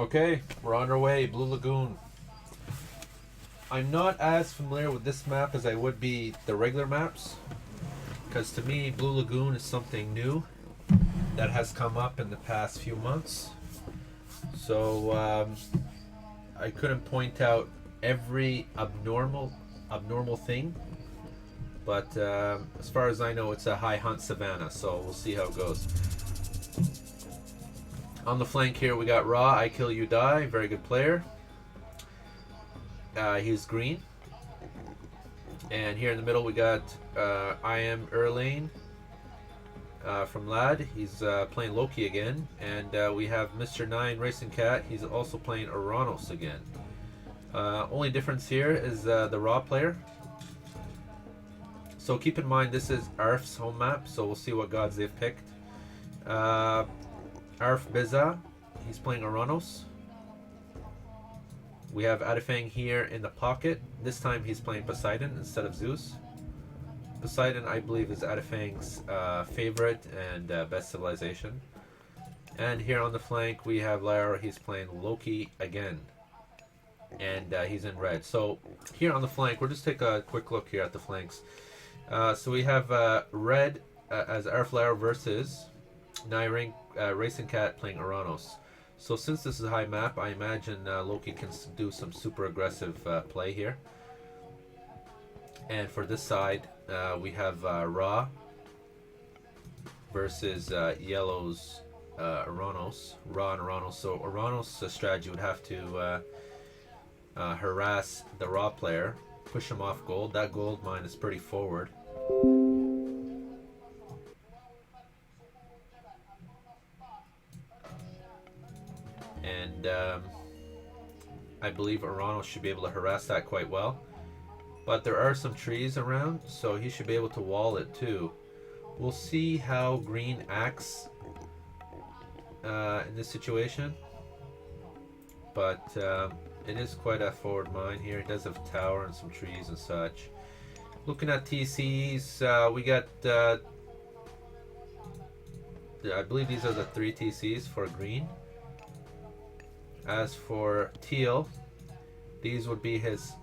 Okay, we're on our way. Blue Lagoon. I'm not as familiar with this map as I would be the regular maps, because to me, Blue Lagoon is something new that has come up in the past few months. So I couldn't point out every abnormal thing, but as far as I know, it's a high hunt savannah. So we'll see how it goes. On the flank here, we got Raw, I Kill You Die, very good player. He's green. And here in the middle, we got I Am Erlane from Lad. He's playing Loki again. And we have Mr. 9 Racing Cat. He's also playing Uranus again. Only difference here is the Raw player. So keep in mind, this is ArF's home map, so we'll see what gods they've picked. ArF Biza, he's playing Uranus. We have Adifang here in the pocket. This time he's playing Poseidon instead of Zeus. Poseidon, I believe, is Adifang's favorite and best civilization. And here on the flank we have Lyra, he's playing Loki again. And he's in red. So here on the flank, we'll just take a quick look here at the flanks. So we have red as ArF Lyra versus Nine Racing Cat playing Uranus. So since this is a high map, I imagine Loki can do some super aggressive play here. And for this side, we have Ra versus Yellow's Uranus. Ra and Uranus. So Uranus' strategy would have to harass the Ra player, push him off gold. That gold mine is pretty forward. And I believe Uranus should be able to harass that quite well. But there are some trees around, so he should be able to wall it too. We'll see how green acts in this situation. But it is quite a forward mine here. It does have a tower and some trees and such. Looking at TCs, we got... I believe these are the 3 TCs for green. As for teal, these would be his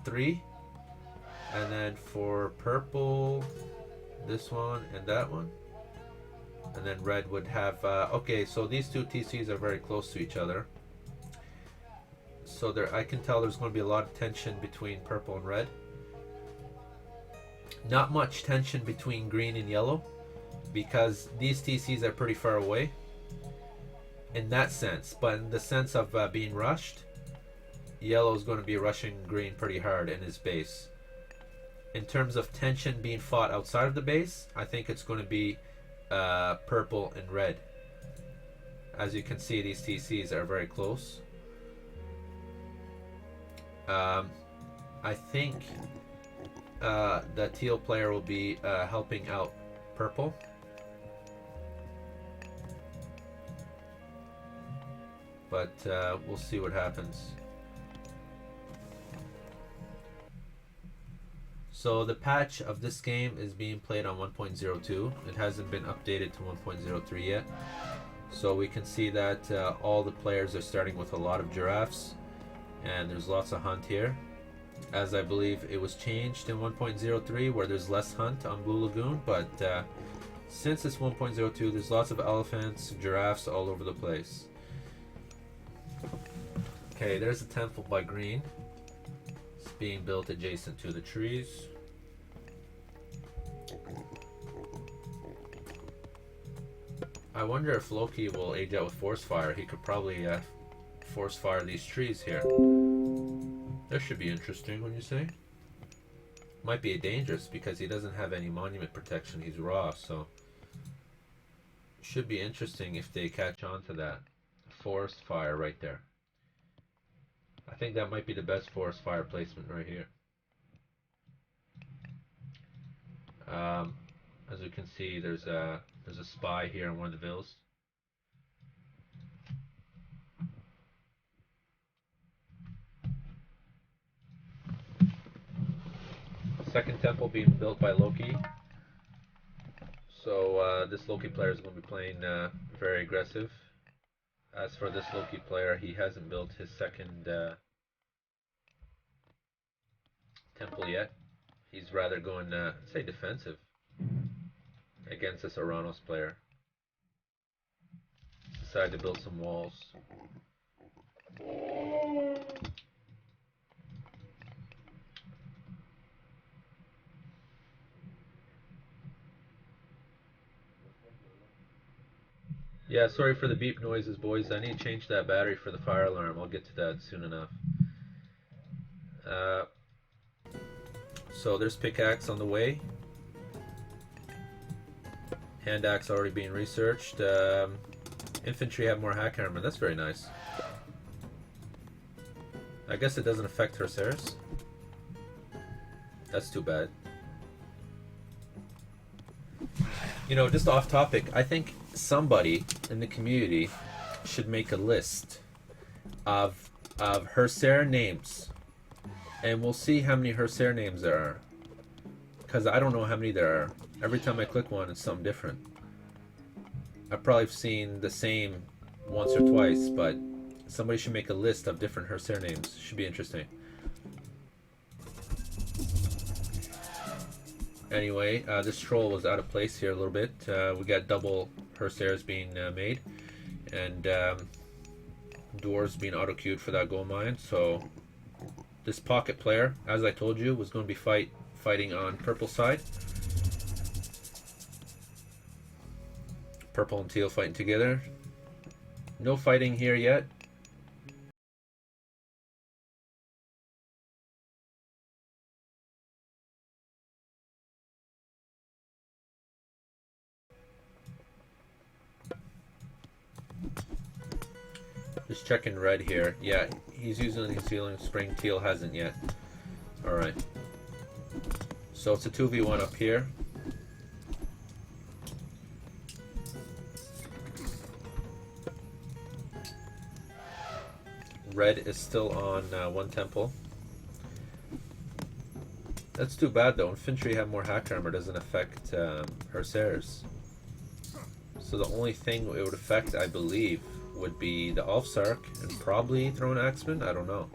3. And then for purple, this one and that one. And then red would have... okay, so these 2 TCs are very close to each other. So there, I can tell there's going to be a lot of tension between purple and red. Not much tension between green and yellow, because these TCs are pretty far away. In that sense, but in the sense of being rushed, yellow is going to be rushing green pretty hard in his base. In terms of tension being fought outside of the base, I think it's going to be purple and red. As you can see, these TCs are very close. I think the teal player will be helping out purple. But we'll see what happens. So the patch of this game is being played on 1.02. It hasn't been updated to 1.03 yet. So we can see that all the players are starting with a lot of giraffes. And there's lots of hunt here. As I believe it was changed in 1.03 where there's less hunt on Blue Lagoon. But since it's 1.02, there's lots of elephants, giraffes all over the place. Okay, there's a temple by green. It's being built adjacent to the trees. I wonder if Loki will age out with force fire. He could probably force fire these trees here. That should be interesting, wouldn't you say? Might be dangerous because he doesn't have any monument protection. He's raw, so should be interesting if they catch on to that. Forest fire right there. I think that might be the best forest fire placement right here. As you can see, there's a spy here in one of the villas. Second temple being built by Loki. So this Loki player is going to be playing very aggressive. As for this Loki player, he hasn't built his second temple yet. He's rather going, say, defensive against this Oranos player. Decided to build some walls. Yeah, sorry for the beep noises, boys. I need to change that battery for the fire alarm. I'll get to that soon enough. So there's pickaxe on the way. Hand axe already being researched. Infantry have more hack armor. That's very nice. I guess it doesn't affect Hussars. That's too bad. You know, just off topic, I think somebody in the community should make a list of Hussar names, and we'll see how many Hussar names there are, because I don't know how many there are. Every time I click one, it's something different. I've probably seen the same once or twice, but somebody should make a list of different Hussar names. Should be interesting. Anyway, this troll was out of place here a little bit. We got double Hussars being made, and dwarves being auto-queued for that gold mine. So this pocket player, as I told you, was going to be fighting on purple side. Purple and teal fighting together. No fighting here yet. Just checking red here. Yeah, he's using the concealing spring. Teal hasn't yet. Alright. So it's a 2v1 up here. Red is still on one temple. That's too bad though. Infantry have more hack armor, doesn't affect Hussars. So the only thing it would affect, I believe, would be the Alfsark and probably Throne Axeman. I don't know.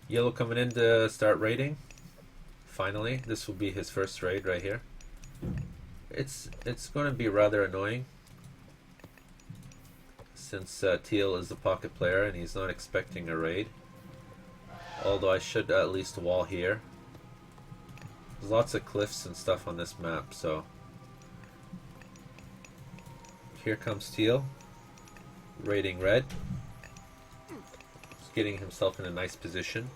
Yellow coming in to start raiding. Finally, this will be his first raid right here. It's going to be rather annoying since Teal is the pocket player and he's not expecting a raid. Although I should at least wall here. There's lots of cliffs and stuff on this map, so here comes Teal raiding red. Getting himself in a nice position.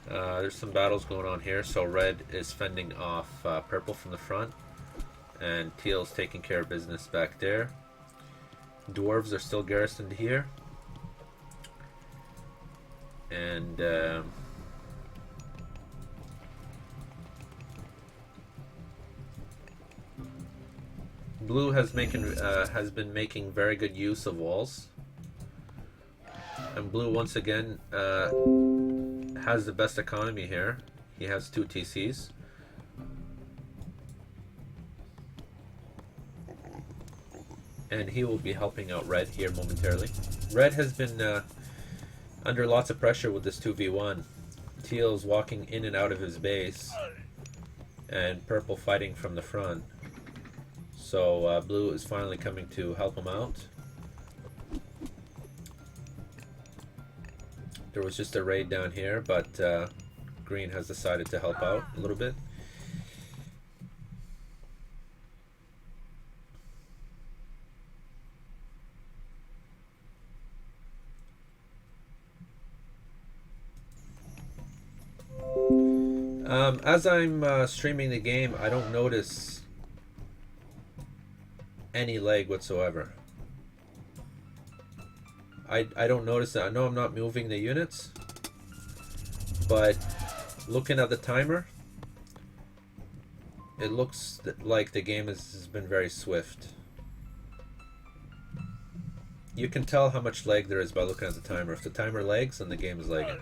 There's some battles going on here, so red is fending off purple from the front, and teal's taking care of business back there. Dwarves are still garrisoned here, and blue has been making very good use of walls. And blue once again has the best economy here. He has 2 TCs. And he will be helping out red here momentarily. Red has been under lots of pressure with this 2v1. Teal's walking in and out of his base, and purple fighting from the front. So blue is finally coming to help him out. There was just a raid down here, but green has decided to help out a little bit. As I'm streaming the game, I don't notice any lag whatsoever. I don't notice that. I know I'm not moving the units, but looking at the timer, it looks like the game has been very swift. You can tell how much lag there is by looking at the timer. If the timer lags, then the game is lagging.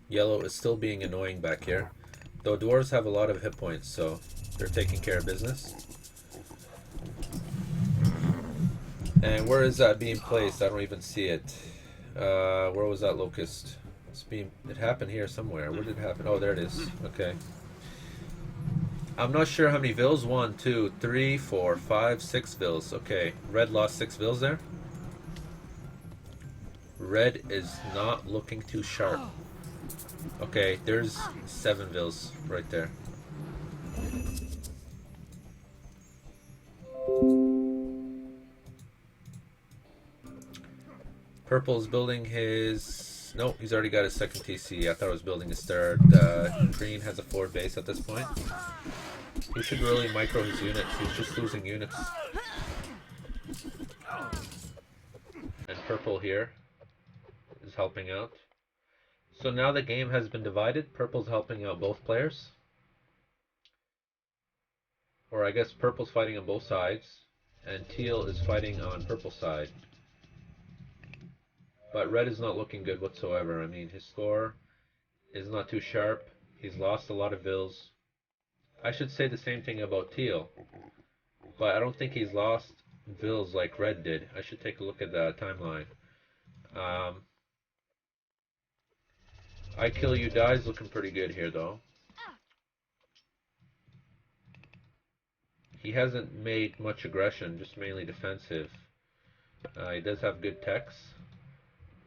Yellow is still being annoying back here. Though dwarves have a lot of hit points, so they're taking care of business. And where is that being placed? I don't even see it. Where was that locust? It happened here somewhere. Where did it happen? Oh, there it is. Okay. I'm not sure how many vills. 1, 2, 3, 4, 5, 6 vills. Okay. Red lost 6 vills there. Red is not looking too sharp. Okay, there's 7 vills right there. Purple's building his... No, he's already got his second TC. I thought I was building his third. Green has a 4 base at this point. He should really micro his units. He's just losing units. And purple here is helping out. So now the game has been divided. Purple's helping out both players. Or I guess purple's fighting on both sides. And teal is fighting on purple's side. But red is not looking good whatsoever. I mean, his score is not too sharp. He's lost a lot of vills. I should say the same thing about teal. But I don't think he's lost vills like red did. I should take a look at the timeline. I kill you dies looking pretty good here though. He hasn't made much aggression, just mainly defensive. He does have good techs.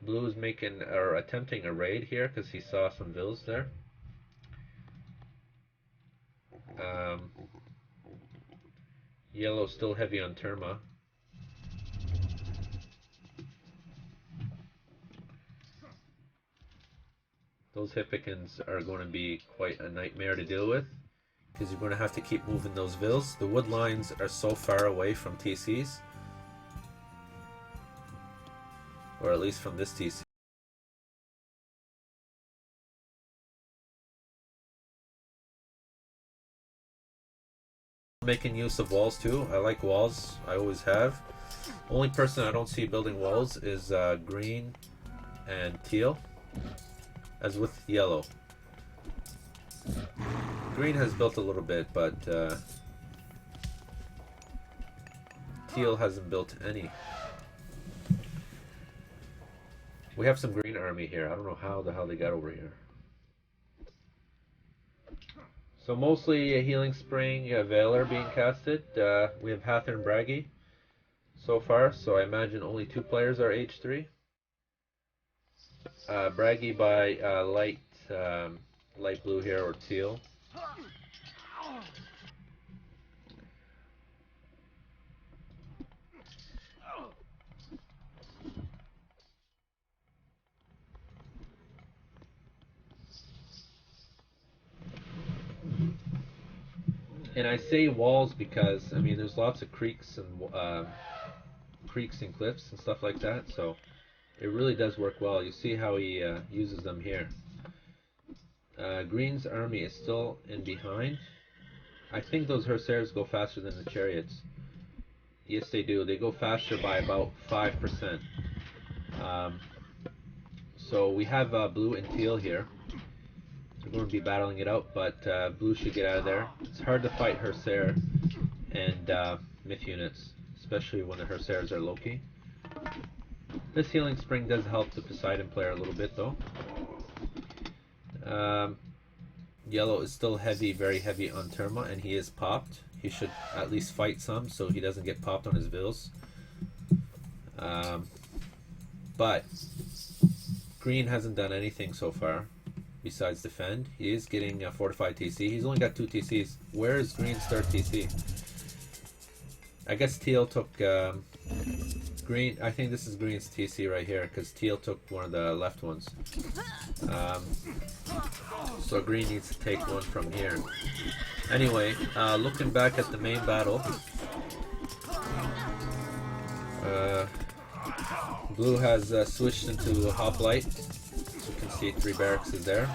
Blue is making or attempting a raid here because he saw some vills there. Yellow's still heavy on Terma. Those Hippicans are going to be quite a nightmare to deal with because you're going to have to keep moving those vills. The wood lines are so far away from TCs. Or at least from this TC. Making use of walls too. I like walls. I always have. Only person I don't see building walls is green and teal. As with yellow. Green has built a little bit, but teal hasn't built any. We have some green army here. I don't know how the hell they got over here. So mostly a Healing Spring, Valor being casted. We have Hather and Braggy so far, so I imagine only 2 players are H3. Braggy by light blue here or teal. And I say walls because I mean there's lots of creeks and cliffs and stuff like that, so it really does work well. You see how he uses them here. Green's army is still in behind. I think those Hussars go faster than the chariots. Yes, they do. They go faster by about 5%. So we have blue and teal here. They're going to be battling it out, but blue should get out of there. It's hard to fight Hussar and myth units, especially when the Hussars are low-key. This Healing Spring does help the Poseidon player a little bit though. Yellow is still heavy, very heavy on Terma, and he is popped. He should at least fight some so he doesn't get popped on his vills. But green hasn't done anything so far besides defend. He is getting a fortified TC. He's only got 2 TCs. Where is green's third TC? I guess teal took green. I think this is green's TC right here because teal took one of the left ones. So green needs to take one from here. Anyway, looking back at the main battle, blue has switched into hoplite. As you can see, 3 barracks is there.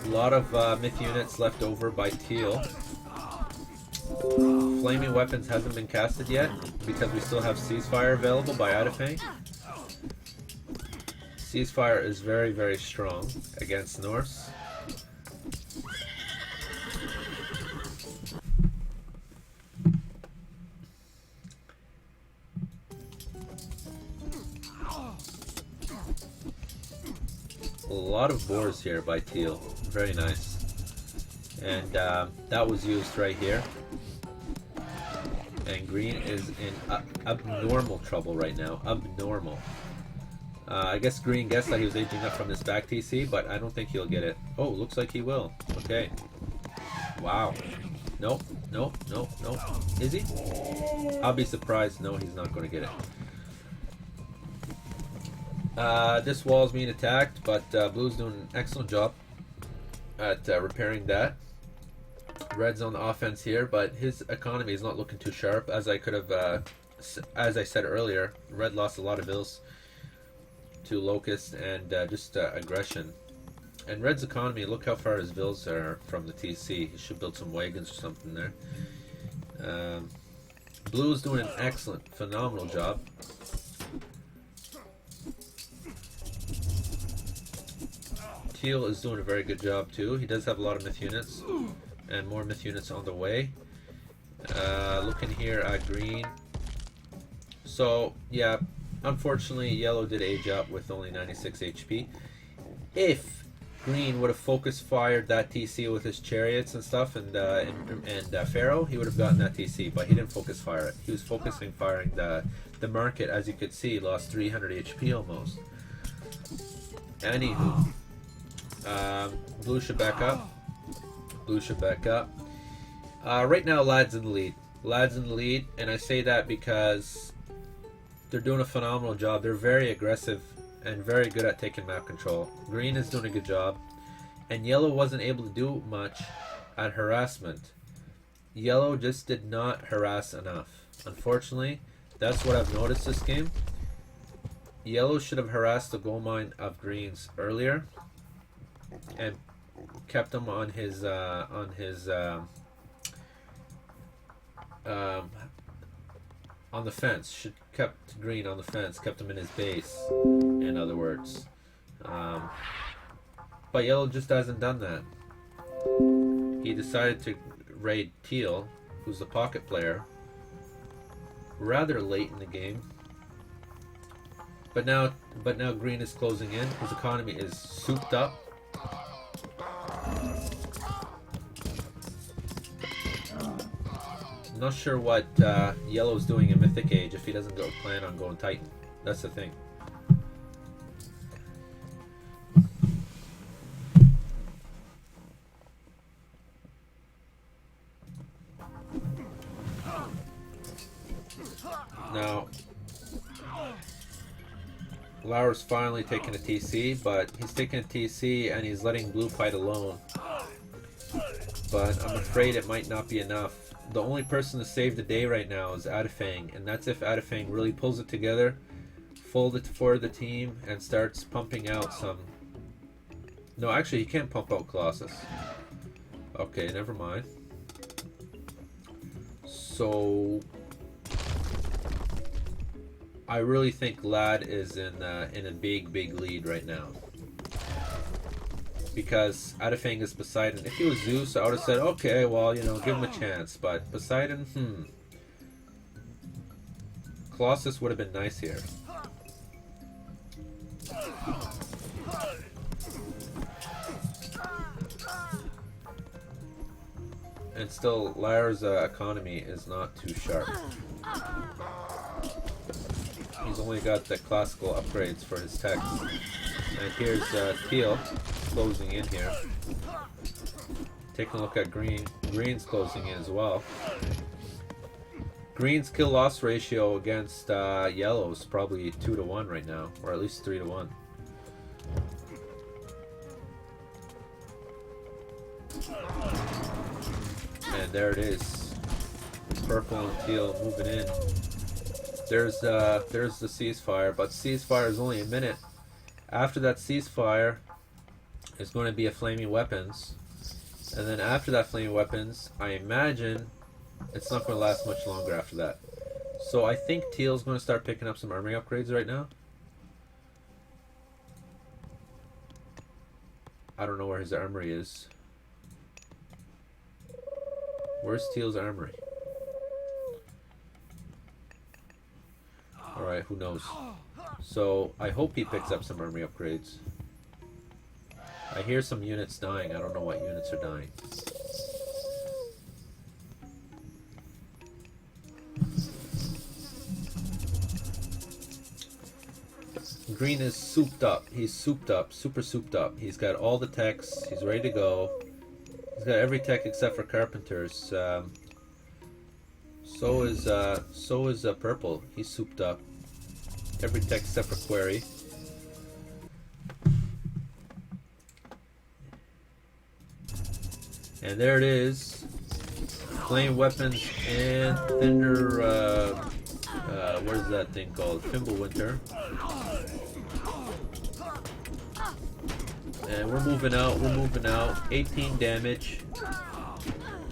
A lot of myth units left over by teal. Flaming weapons hasn't been casted yet because we still have ceasefire available by ArF. Ceasefire is very, very strong against Norse. A lot of boars here by teal. Very nice. And that was used right here. And green is in abnormal trouble right now. Abnormal. I guess green guessed that he was aging up from this back TC, but I don't think he'll get it. Oh, looks like he will. Okay. Wow. Nope. Nope. Nope. Nope. Is he? I'll be surprised. No, he's not going to get it. This wall's being attacked, but blue's doing an excellent job at repairing that. Red's on the offense here, but his economy is not looking too sharp. As I could have, as I said earlier, red lost a lot of vills to locust and just aggression. And red's economy, look how far his vills are from the TC. He should build some wagons or something there. Blue's doing an excellent, phenomenal job. Teal is doing a very good job too. He does have a lot of myth units. And more myth units on the way. Looking here at green. So, yeah, unfortunately, yellow did age up with only 96 HP. If green would have focus fired that TC with his chariots and stuff and Pharaoh, he would have gotten that TC, but he didn't focus fire it. He was focusing firing the market, as you could see, lost 300 HP almost. Anywho, blue should back up. Blue should back up. Right now, Lad's in the lead. Lad's in the lead, and I say that because they're doing a phenomenal job. They're very aggressive and very good at taking map control. Green is doing a good job, and yellow wasn't able to do much at harassment. Yellow just did not harass enough. Unfortunately, that's what I've noticed this game. Yellow should have harassed the gold mine of greens earlier and kept him on his on the fence. Should kept green on the fence, kept him in his base, in other words. But yellow just hasn't done that. He decided to raid teal, who's the pocket player, rather late in the game. But now green is closing in. His economy is souped up. I'm not sure what yellow's doing in Mythic Age if he doesn't plan on going Titan. That's the thing. Now, Lauer's finally taking a TC, but he's taking a TC and he's letting blue fight alone. But I'm afraid it might not be enough. The only person to save the day right now is ArF, and that's if ArF really pulls it together, fold it for the team, and starts pumping out some... No, actually, he can't pump out Colossus. Okay, never mind. So... I really think Lad is in a big lead right now. Because ArF is Poseidon. If he was Zeus, I would have said, okay, well, you know, give him a chance. But Poseidon, Colossus would have been nice here. And still, Lyre's economy is not too sharp. He's only got the classical upgrades for his techs. And here's Teal closing in here. Taking a look at Green. Green's closing in as well. Green's kill loss ratio against yellow's probably 2 to 1 right now, or at least 3 to 1. And there it is. Purple and teal moving in. There's the ceasefire, but ceasefire is only a minute. After that ceasefire, there's going to be a flaming weapons, and then after that flaming weapons, I imagine it's not going to last much longer after that. So I think teal's going to start picking up some armory upgrades right now. I don't know where his armory is. Where's teal's armory? Alright, who knows. So I hope he picks up some armory upgrades. I hear some units dying. I don't know what units are dying. Green is souped up. He's souped up, super souped up. He's got all the techs. He's ready to go. He's got every tech except for carpenters. So is purple. He's souped up. Every tech except for quarry. And there it is. Flame weapons and Thunder. What is that thing called? Fimbulwinter. And we're moving out. We're moving out. 18 damage.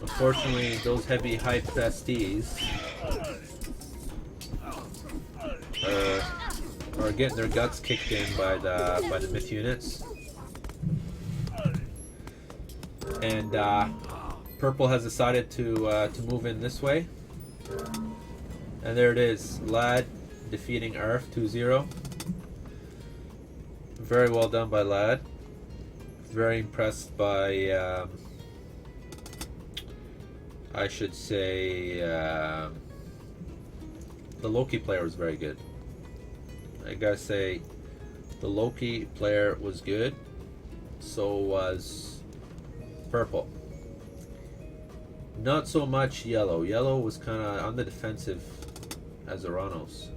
Unfortunately, those heavy hype STs are getting their guts kicked in by the myth units. And purple has decided to move in this way. And there it is, Lad defeating ArF 2-0. Very well done by Lad. Very impressed by, I should say, the Loki player was very good. I gotta say, the Loki player was good. So was purple. Not so much yellow. Yellow was kind of on the defensive as Aranos.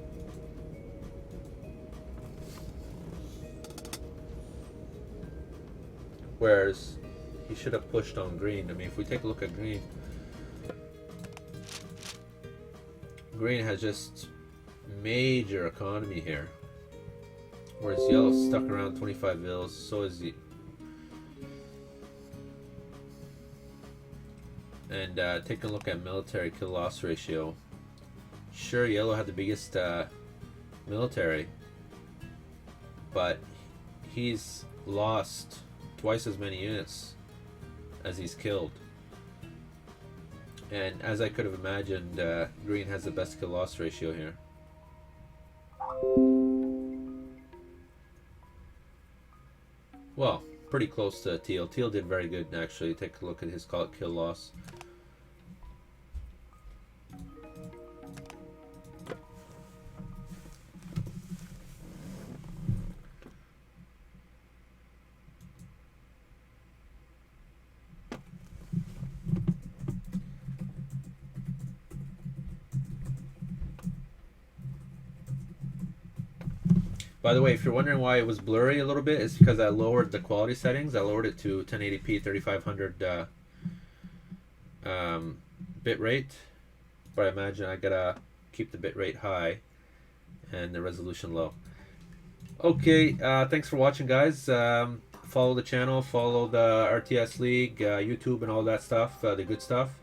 Whereas he should have pushed on green. I mean, if we take a look at green, green has just major economy here. Whereas yellow's stuck around 25 mils, so is he. And take a look at military kill loss ratio. Sure, yellow had the biggest military, but he's lost twice as many units as he's killed. And as I could have imagined, green has the best kill loss ratio here. Well, pretty close to teal. Teal did very good actually. Take a look at his kill loss. By the way, if you're wondering why it was blurry a little bit, it's because I lowered the quality settings. I lowered it to 1080p 3500 bit rate, but I imagine I gotta keep the bit rate high and the resolution low. Okay, thanks for watching, guys. Follow the channel, follow the RTS League, YouTube, and all that stuff, the good stuff.